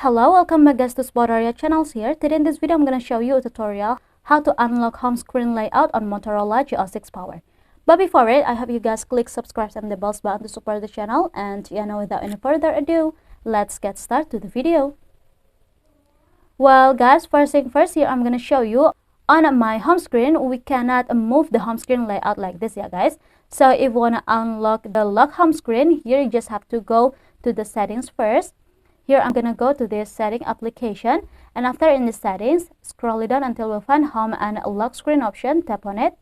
Hello, welcome back guys to Motorola channels here. Today in this video I'm going to show you a tutorial how to unlock home screen layout on Motorola G06 Power. But before it, I hope you guys click subscribe and the bells button to support the channel. And without any further ado, let's get started to the video. Well guys, first thing first, here I'm going to show you on my home screen. We cannot move the home screen layout like this, yeah guys. So if you want to unlock the lock home screen, here you just have to go to the settings first. Here I'm gonna go to this setting application, and after in the settings, scroll it down until we'll find home and lock screen option. Tap on it.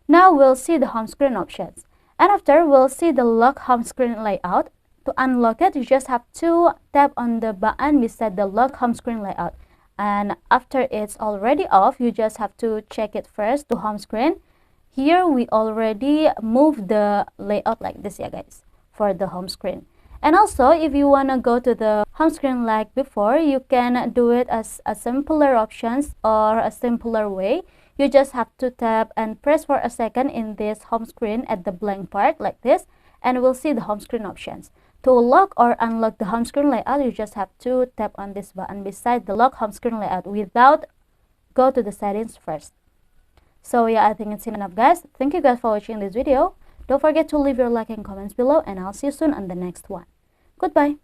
Now we'll see the home screen options, and after we'll see the lock home screen layout. To unlock it, you just have to tap on the button beside the lock home screen layout, and after it's already off, you just have to check it first to home screen. Here we already moved the layout like this, yeah guys, for the home screen. And also, if you want to go to the home screen like before, you can do it as a simpler options or a simpler way. You just have to tap and press for a second in this home screen at the blank part like this, and we'll see the home screen options. To lock or unlock the home screen layout, you just have to tap on this button beside the lock home screen layout without go to the settings first. So yeah, I think it's enough guys. Thank you guys for watching this video. Don't forget to leave your like and comments below, and I'll see you soon on the next one. Goodbye.